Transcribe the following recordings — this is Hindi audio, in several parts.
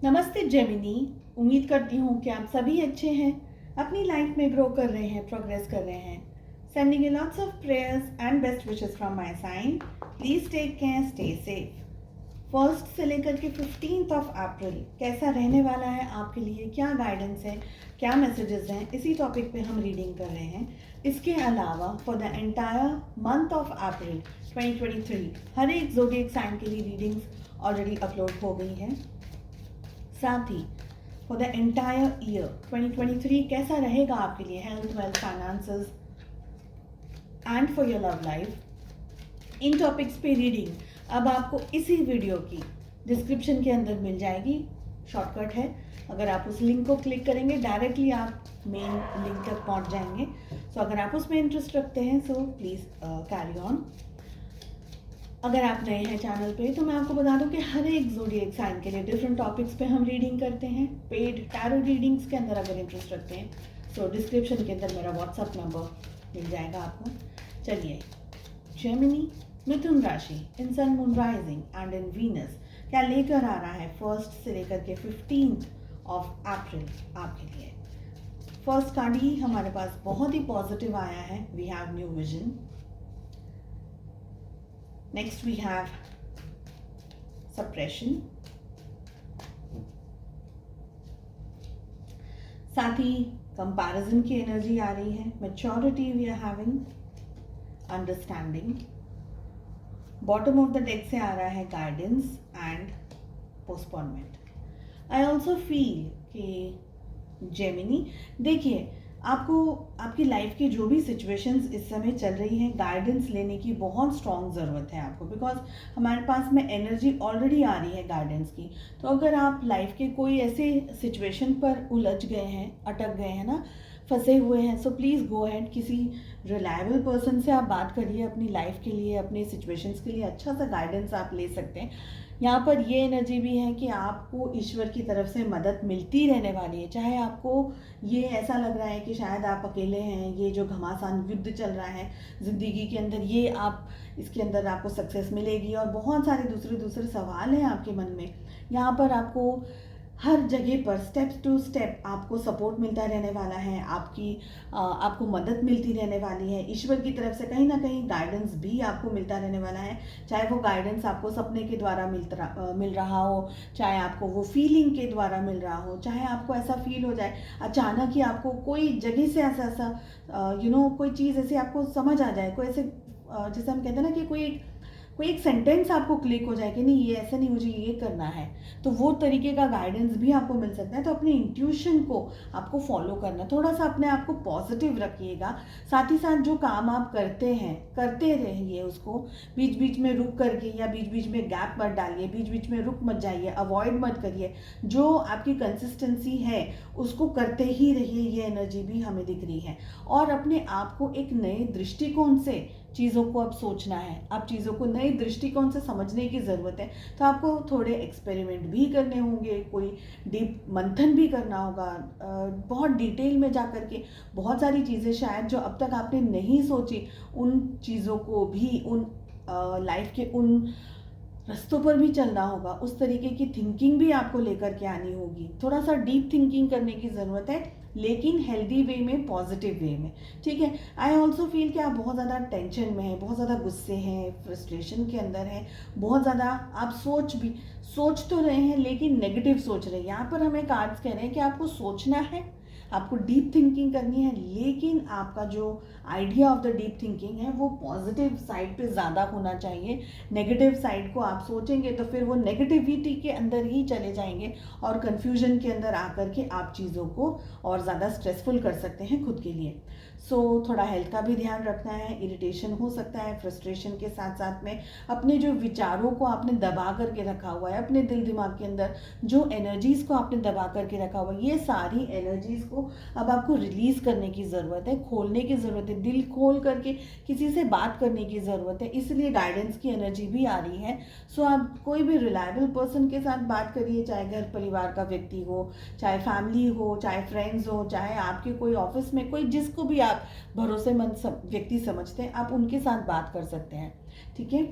नमस्ते जेमिनी। उम्मीद करती हूँ कि आप सभी अच्छे हैं, अपनी लाइफ में ग्रो कर रहे हैं, प्रोग्रेस कर रहे हैं। Sending you lots of prayers and best wishes from my side. Please take care, stay safe. First से लेकर के 15th ऑफ अप्रैल कैसा रहने वाला है आपके लिए, क्या गाइडेंस है, क्या मैसेजेस हैं, इसी टॉपिक पे हम रीडिंग कर रहे हैं। इसके अलावा for the entire month of April 2023 हर एक ज़ोडिएक साइन के लिए रीडिंग्स ऑलरेडी अपलोड हो गई हैं। साथ ही फॉर द एंटायर ईयर 2023 कैसा रहेगा आपके लिए, health, wealth, finances and for your love life, in topics पे रीडिंग अब आपको इसी वीडियो की डिस्क्रिप्शन के अंदर मिल जाएगी। शॉर्टकट है, अगर आप उस लिंक को क्लिक करेंगे डायरेक्टली आप मेन लिंक तक पहुंच जाएंगे। सो अगर आप उसमें इंटरेस्ट रखते हैं सो प्लीज़ कैरी ऑन। अगर आप नए हैं चैनल पे तो मैं आपको बता दूं कि हर एक ज़ोडिएक साइन के लिए डिफरेंट टॉपिक्स पे हम रीडिंग करते हैं। पेड टैरो रीडिंग्स के अंदर अगर इंटरेस्ट रखते हैं सो डिस्क्रिप्शन के अंदर मेरा व्हाट्सअप नंबर मिल जाएगा आपको। चलिए, जेमिनी, मिथुन राशि in sun, moon, rising and in Venus क्या लेकर आ रहा है फर्स्ट से लेकर के 15th ऑफ अप्रैल आपके लिए। फर्स्ट कार्ड ही हमारे पास बहुत ही पॉजिटिव आया है, we have new vision. Next we have suppression. साथ ही कंपैरिजन की एनर्जी आ रही है। Maturity we are having, understanding. Bottom of the deck से आ रहा है guidance and postponement. I also feel कि जेमिनी, देखिए आपको आपकी लाइफ की जो भी सिचुएशंस इस समय चल रही हैं, गाइडेंस लेने की बहुत स्ट्रॉन्ग ज़रूरत है आपको, बिकॉज हमारे पास में एनर्जी ऑलरेडी आ रही है गाइडेंस की। तो अगर आप लाइफ के कोई ऐसे सिचुएशन पर उलझ गए हैं, अटक गए हैं ना, फंसे हुए हैं, सो प्लीज़ गो अहेड, किसी रिलायबल पर्सन से आप बात करिए अपनी लाइफ के लिए, अपने सिचुएशंस के लिए अच्छा सा गाइडेंस आप ले सकते हैं। यहाँ पर ये एनर्जी भी है कि आपको ईश्वर की तरफ से मदद मिलती रहने वाली है। चाहे आपको ये ऐसा लग रहा है कि शायद आप अकेले हैं, ये जो घमासान युद्ध चल रहा है ज़िंदगी के अंदर, ये आप इसके अंदर आपको सक्सेस मिलेगी, और बहुत सारे दूसरे दूसरे सवाल हैं आपके मन में। यहाँ पर आपको हर जगह पर स्टेप टू स्टेप आपको सपोर्ट मिलता रहने वाला है, आपको मदद मिलती रहने वाली है। ईश्वर की तरफ से कहीं ना कहीं गाइडेंस भी आपको मिलता रहने वाला है, चाहे वो गाइडेंस आपको सपने के द्वारा मिल रहा हो, चाहे आपको वो फीलिंग के द्वारा मिल रहा हो, चाहे आपको ऐसा फील हो जाए अचानक ही आपको कोई जगह से ऐसा कोई चीज़ ऐसे आपको समझ आ जाए, कोई ऐसे जैसे हम कहते हैं ना कि कोई एक सेंटेंस आपको क्लिक हो जाए कि नहीं ये ऐसा नहीं, मुझे ये करना है, तो वो तरीके का गाइडेंस भी आपको मिल सकता है। तो अपने इंट्यूशन को आपको फॉलो करना, थोड़ा सा अपने आप को पॉजिटिव रखिएगा। साथ ही साथ जो काम आप करते हैं करते रहिए, उसको बीच बीच में रुक करके या बीच बीच में गैप मत डालिए, बीच बीच में रुक मत जाइए, अवॉइड मत करिए। जो आपकी कंसिस्टेंसी है उसको करते ही रहिए, ये एनर्जी भी हमें दिख रही है। और अपने आप को एक नए दृष्टिकोण से चीज़ों को अब सोचना है, आप चीज़ों को नए दृष्टिकोण से समझने की ज़रूरत है। तो आपको थोड़े एक्सपेरिमेंट भी करने होंगे, कोई डीप मंथन भी करना होगा, बहुत डिटेल में जा कर के बहुत सारी चीज़ें शायद जो अब तक आपने नहीं सोची, उन चीज़ों को भी, उन लाइफ के उन रस्तों पर भी चलना होगा। उस तरीके की थिंकिंग भी आपको लेकर के आनी होगी। थोड़ा सा डीप थिंकिंग करने की ज़रूरत है, लेकिन हेल्दी वे में, पॉजिटिव वे में, ठीक है। आई ऑल्सो फील कि आप बहुत ज़्यादा टेंशन में हैं, बहुत ज़्यादा गुस्से हैं, फ्रस्ट्रेशन के अंदर हैं, बहुत ज़्यादा आप सोच तो रहे हैं लेकिन नेगेटिव सोच रहे हैं। यहाँ पर हमें कार्ड्स कह रहे हैं कि आपको सोचना है, आपको डीप थिंकिंग करनी है, लेकिन आपका जो idea of the deep thinking है वो पॉजिटिव साइड पे ज़्यादा होना चाहिए। नेगेटिव साइड को आप सोचेंगे तो फिर वो नेगेटिविटी के अंदर ही चले जाएंगे और कन्फ्यूजन के अंदर आकर के आप चीज़ों को और ज़्यादा स्ट्रेसफुल कर सकते हैं खुद के लिए। सो थोड़ा हेल्थ का भी ध्यान रखना है। इरिटेशन हो सकता है, फ्रस्ट्रेशन के साथ साथ में अपने जो विचारों को आपने दबा करके रखा हुआ है, अपने दिल दिमाग के अंदर जो एनर्जीज़ को आपने दबा करके रखा हुआ है, ये सारी एनर्जीज़ को अब आपको रिलीज़ करने की ज़रूरत है, खोलने की ज़रूरत है, दिल खोल करके किसी से बात करने की ज़रूरत है। इसलिए गाइडेंस की एनर्जी भी आ रही है। सो आप कोई भी रिलायबल पर्सन के साथ बात करिए, चाहे घर परिवार का व्यक्ति हो, चाहे फैमिली हो, चाहे फ्रेंड्स हो, चाहे आपके कोई ऑफिस में कोई, जिसको भी आप भरोसेमंद व्यक्ति समझते हैं, आप उनके साथ बात कर सकते हैं, ठीक है।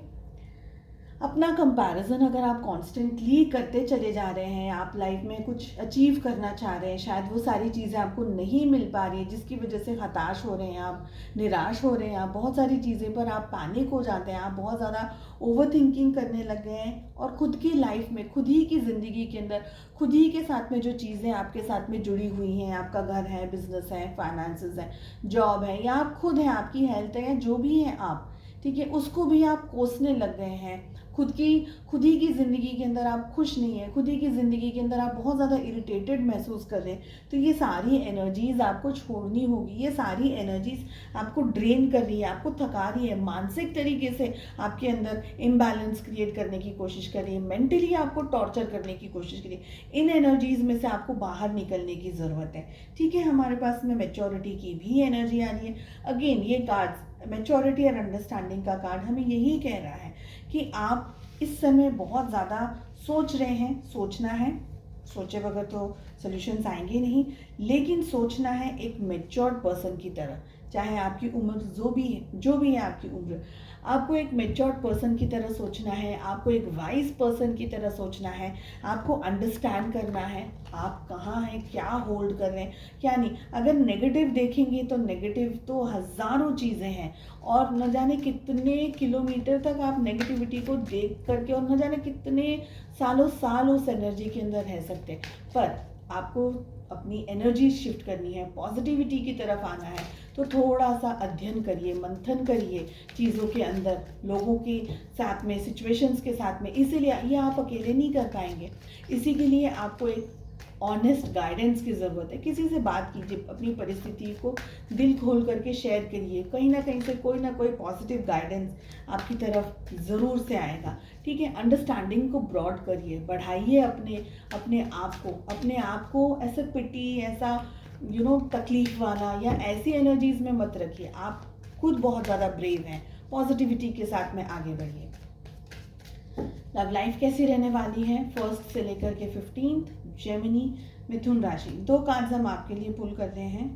अपना कंपैरिजन अगर आप कॉन्स्टेंटली करते चले जा रहे हैं, आप लाइफ में कुछ अचीव करना चाह रहे हैं, शायद वो सारी चीज़ें आपको नहीं मिल पा रही है, जिसकी वजह से हताश हो रहे हैं आप, निराश हो रहे हैं आप, बहुत सारी चीज़ें पर आप पैनिक हो जाते हैं, आप बहुत ज़्यादा ओवर थिंकिंग करने लग गए हैं और खुद की लाइफ में, खुद ही की ज़िंदगी के अंदर, खुद ही के साथ में जो चीज़ें आपके साथ में जुड़ी हुई हैं, आपका घर है, बिजनेस है, फाइनेंसेस है, जॉब है, या आप खुद हैं, आपकी हेल्थ है, या जो भी है आप, ठीक है, उसको भी आप कोसने लग गए हैं। खुद ही की ज़िंदगी के अंदर आप खुश नहीं है, खुद ही की ज़िंदगी के अंदर आप बहुत ज़्यादा इरिटेटेड महसूस कर रहे हैं। तो ये सारी एनर्जीज़ आपको छोड़नी होगी, ये सारी एनर्जीज़ आपको ड्रेन कर रही है, आपको थका रही है, मानसिक तरीके से आपके अंदर इम्बैलेंस क्रिएट करने की कोशिश कर रही है, मेंटली आपको टॉर्चर करने की कोशिश कर रही है। इन एनर्जीज़ में से आपको बाहर निकलने की ज़रूरत है। ठीक है, हमारे पास में मैच्योरिटी की भी एनर्जी आ रही है। अगेन ये कार्ड्स, मैच्योरिटी और अंडरस्टैंडिंग का कार्ड हमें यही कह रहा है कि आप इस समय बहुत ज़्यादा सोच रहे हैं, सोचना है, सोचे बगैर तो सॉल्यूशंस आएंगे नहीं, लेकिन सोचना है एक मैच्योर्ड पर्सन की तरह। चाहे आपकी उम्र जो भी है आपकी उम्र, आपको एक मैच्योर्ड पर्सन की तरह सोचना है, आपको एक वाइज पर्सन की तरह सोचना है, आपको अंडरस्टैंड करना है आप कहाँ हैं, क्या होल्ड कर रहे हैं, क्या नहीं। अगर नेगेटिव देखेंगे तो नेगेटिव तो हज़ारों चीज़ें हैं, और न जाने कितने किलोमीटर तक आप नेगेटिविटी को देख करके और न जाने कितने सालों साल उस एनर्जी के अंदर रह सकते हैं। पर आपको अपनी एनर्जी शिफ्ट करनी है, पॉजिटिविटी की तरफ आना है, तो थोड़ा सा अध्ययन करिए, मंथन करिए चीज़ों के अंदर, लोगों के साथ में, सिचुएशंस के साथ में। इसीलिए ये आप अकेले नहीं कर पाएंगे, इसी के लिए आपको एक ऑनेस्ट गाइडेंस की ज़रूरत है। किसी से बात कीजिए, अपनी परिस्थिति को दिल खोल करके शेयर करिए, कहीं ना कहीं से कोई ना कोई पॉजिटिव गाइडेंस आपकी तरफ ज़रूर से आएगा। ठीक है, अंडरस्टैंडिंग को ब्रॉड करिए, बढ़ाइए अपने आप को ऐसा पिटी, ऐसा तकलीफ वाला या ऐसी एनर्जीज में मत रखिए। आप खुद बहुत ज़्यादा ब्रेव हैं, पॉजिटिविटी के साथ में आगे बढ़िए। लव लाइफ कैसी रहने वाली है 1 से लेकर के 15, जेमिनी, मिथुन राशि। 2 कार्ड्स हम आपके लिए पुल कर रहे हैं,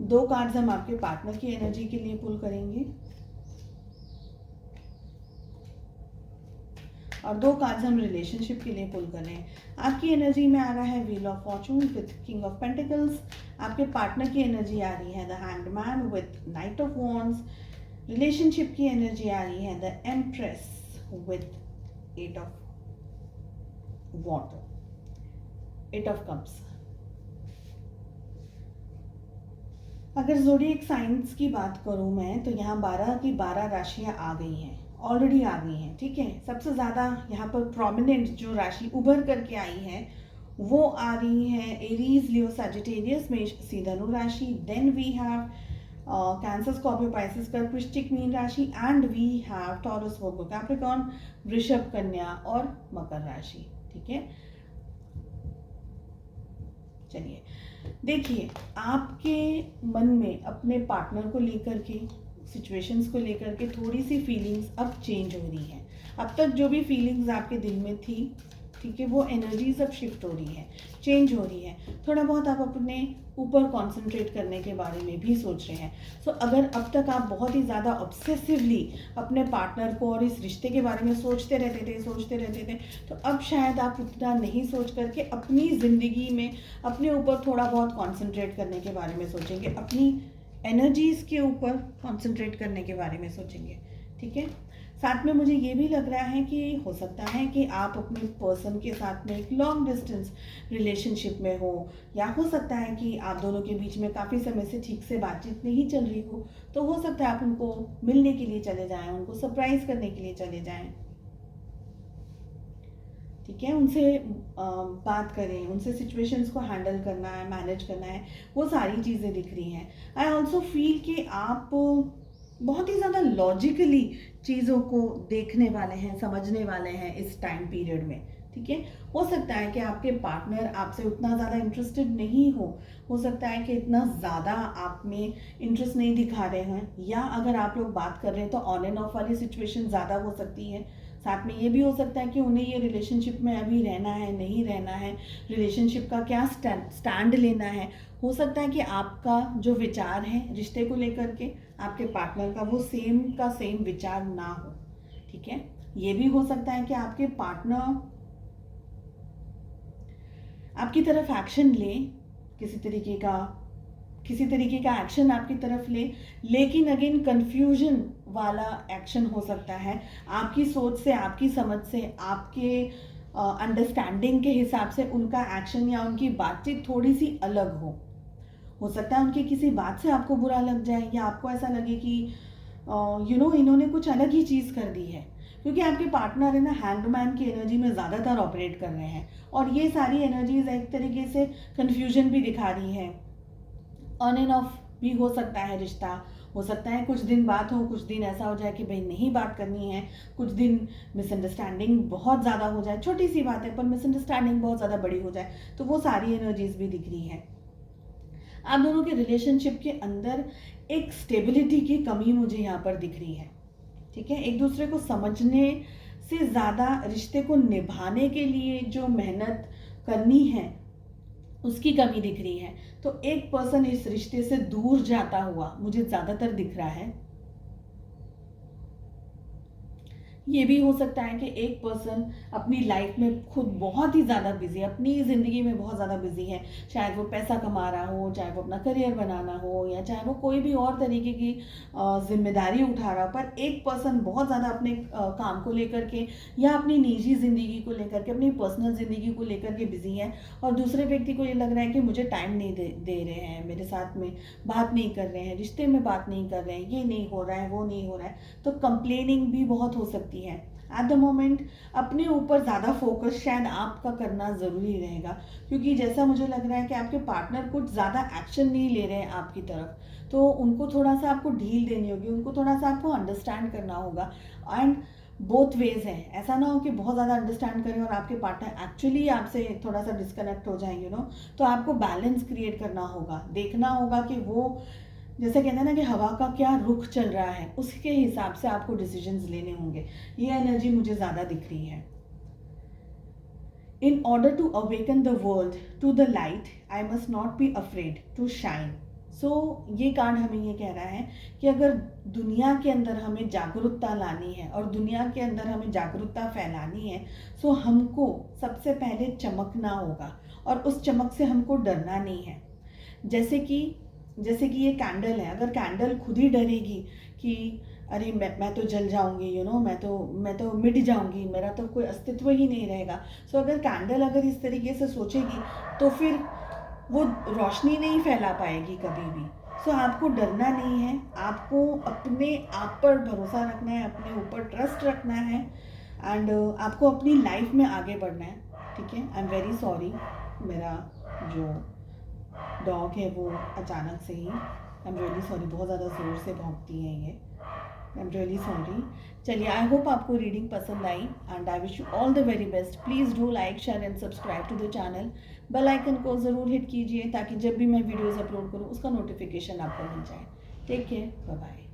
2 कार्ड्स हम आपके पार्टनर की एनर्जी के लिए पुल करेंगे, और 2 कार्ड्स हम रिलेशनशिप के लिए पुल कर रहे हैं। आपकी एनर्जी में आ रहा है wheel of Fortune with king of pentacles. आपके पार्टनर की एनर्जी आ रही है the handman with night of wands. Relationship की एनर्जी आ रही है the empress with 8 of water, 8 of cups. अगर ज़ोडिएक साइंस की बात करूं मैं, तो यहाँ 12 की 12 राशियां आ गई हैं, ऑलरेडी आ गई हैं। ठीक है, सबसे ज़्यादा यहाँ पर प्रोमिनेंट जो राशि उभर करके आई है वो आ रही है एरीज, लियो, सजिटेरियस, मेष, सी, धनु राशि। Then we have Cancer, Scorpio, Pisces, कर्क, वृश्चिक, मीन राशि, and we have Taurus, Virgo, Capricorn, वृषभ, कन्या और मकर राशि। ठीक है, चलिए देखिए, आपके मन में अपने पार्टनर को लेकर के, सिचुएशंस को लेकर के थोड़ी सी फीलिंग्स अब चेंज हो रही हैं। अब तक जो भी फीलिंग्स आपके दिल में थी, ठीक है, वो एनर्जीज अब शिफ्ट हो रही है, चेंज हो रही है। थोड़ा बहुत आप अपने ऊपर कंसंट्रेट करने के बारे में भी सोच रहे हैं। सो अगर अब तक आप बहुत ही ज़्यादा ऑब्सेसिवली अपने पार्टनर को और इस रिश्ते के बारे में सोचते रहते थे, तो अब शायद आप उतना नहीं सोच करके अपनी ज़िंदगी में अपने ऊपर थोड़ा बहुत कॉन्सेंट्रेट करने के बारे में सोचेंगे, अपनी एनर्जीज़ के ऊपर कॉन्सेंट्रेट करने के बारे में सोचेंगे। ठीक है, साथ में मुझे ये भी लग रहा है कि हो सकता है कि आप अपने पर्सन के साथ में एक लॉन्ग डिस्टेंस रिलेशनशिप में हो, या हो सकता है कि आप दोनों के बीच में काफ़ी समय से ठीक से बातचीत नहीं चल रही हो, तो हो सकता है आप उनको मिलने के लिए चले जाएं, उनको सरप्राइज करने के लिए चले जाएं। ठीक है, उनसे बात करें, उनसे सिचुएशंस को हैंडल करना है, मैनेज करना है, वो सारी चीज़ें दिख रही हैं। आई ऑल्सो फील कि आप बहुत ही ज़्यादा लॉजिकली चीज़ों को देखने वाले हैं, समझने वाले हैं इस टाइम पीरियड में। ठीक है, हो सकता है कि आपके पार्टनर आपसे उतना ज़्यादा इंटरेस्टेड नहीं हो सकता है कि इतना ज़्यादा आप में इंटरेस्ट नहीं दिखा रहे हैं, या अगर आप लोग बात कर रहे हैं तो ऑन एंड ऑफ वाली सिचुएशन ज़्यादा हो सकती है। साथ में ये भी हो सकता है कि उन्हें ये रिलेशनशिप में अभी रहना है, नहीं रहना है, रिलेशनशिप का क्या स्टैंड लेना है। हो सकता है कि आपका जो विचार है रिश्ते को लेकर के, आपके पार्टनर का वो सेम विचार ना हो। ठीक है। ये भी हो सकता है कि आपके पार्टनर आपकी तरफ एक्शन ले, किसी तरीके का एक्शन आपकी तरफ ले, लेकिन अगेन कंफ्यूजन वाला एक्शन हो सकता है। आपकी सोच से, आपकी समझ से, आपके अंडरस्टैंडिंग के हिसाब से उनका एक्शन या उनकी बातचीत थोड़ी सी अलग हो सकता है उनकी किसी बात से आपको बुरा लग जाए, या आपको ऐसा लगे कि इन्होंने कुछ अलग ही चीज़ कर दी है, क्योंकि आपके पार्टनर है ना हैंडमैन की एनर्जी में ज़्यादातर ऑपरेट कर रहे हैं, और ये सारी एनर्जीज एक तरीके से कन्फ्यूजन भी दिखा रही है। ऑन एंड ऑफ भी हो सकता है रिश्ता, हो सकता है कुछ दिन बात हो, कुछ दिन ऐसा हो जाए कि भाई नहीं बात करनी है, कुछ दिन मिसअंडरस्टैंडिंग बहुत ज़्यादा हो जाए, छोटी सी बात है पर मिसअंडरस्टैंडिंग बहुत ज़्यादा बड़ी हो जाए, तो वो सारी एनर्जीज भी दिख रही है। आप दोनों के रिलेशनशिप के अंदर एक स्टेबिलिटी की कमी मुझे यहाँ पर दिख रही है, ठीक है। एक दूसरे को समझने से ज़्यादा रिश्ते को निभाने के लिए जो मेहनत करनी है उसकी कमी दिख रही है। तो एक पर्सन इस रिश्ते से दूर जाता हुआ मुझे ज़्यादातर दिख रहा है। ये भी हो सकता है कि एक पर्सन अपनी लाइफ में खुद बहुत ही ज़्यादा बिजी है, अपनी ज़िंदगी में बहुत ज़्यादा बिजी है, शायद वो पैसा कमा रहा हो, चाहे वो अपना करियर बनाना हो, या चाहे वो कोई भी और तरीके की जिम्मेदारी उठा रहा हो, पर एक पर्सन बहुत ज़्यादा अपने काम को लेकर के या अपनी निजी ज़िंदगी को लेकर के, अपनी पर्सनल ज़िंदगी को लेकर के बिजी है, और दूसरे व्यक्ति को ये लग रहा है कि मुझे टाइम नहीं दे रहे हैं, मेरे साथ में बात नहीं कर रहे हैं, रिश्ते में बात नहीं कर रहे हैं, ये नहीं हो रहा है, वो नहीं हो रहा है, तो कंप्लेनिंग भी बहुत हो सकती है। एट द मोमेंट अपने ऊपर ज़्यादा फोकस शायद आपका करना ज़रूरी रहेगा, क्योंकि जैसा मुझे लग रहा है कि आपके पार्टनर कुछ ज़्यादा एक्शन नहीं ले रहे हैं आपकी तरफ, तो उनको थोड़ा सा आपको ढील देनी होगी, उनको थोड़ा सा आपको अंडरस्टैंड करना होगा। एंड बोथ वेज है, ऐसा ना हो कि बहुत ज़्यादा अंडरस्टैंड करें और आपके पार्टनर एक्चुअली आपसे थोड़ा सा डिस्कनेक्ट हो जाए, तो आपको बैलेंस क्रिएट करना होगा, देखना होगा कि वो जैसे कहते हैं ना कि हवा का क्या रुख चल रहा है, उसके हिसाब से आपको डिसीजंस लेने होंगे। ये एनर्जी मुझे ज़्यादा दिख रही है। In order to awaken the world to the light I must not be afraid to shine. So ये कार्ड हमें ये कह रहा है कि अगर दुनिया के अंदर हमें जागरूकता लानी है और दुनिया के अंदर हमें जागरूकता फैलानी है, सो हमको सबसे पहले चमकना होगा, और उस चमक से हमको डरना नहीं है। जैसे कि ये कैंडल है, अगर कैंडल खुद ही डरेगी कि अरे मैं तो जल जाऊंगी, मैं तो मिट जाऊंगी, मेरा तो कोई अस्तित्व ही नहीं रहेगा। सो अगर कैंडल अगर इस तरीके से सोचेगी तो फिर वो रोशनी नहीं फैला पाएगी कभी भी। सो आपको डरना नहीं है, आपको अपने आप पर भरोसा रखना है, अपने ऊपर ट्रस्ट रखना है, एंड आपको अपनी लाइफ में आगे बढ़ना है, ठीक है। आई एम वेरी सॉरी, मेरा जो डॉग है वो अचानक से ही, आई एम रियली सॉरी, बहुत ज़्यादा ज़ोर से भौंकती है ये, आई एम रियली सॉरी। चलिए, आई होप आपको रीडिंग पसंद आई, and I wish you all the very best. Please do like, share and subscribe to the channel. Bell icon को ज़रूर हिट कीजिए ताकि जब भी मैं वीडियोज़ अपलोड करूँ उसका नोटिफिकेशन आपको मिल जाए। Take care, bye bye.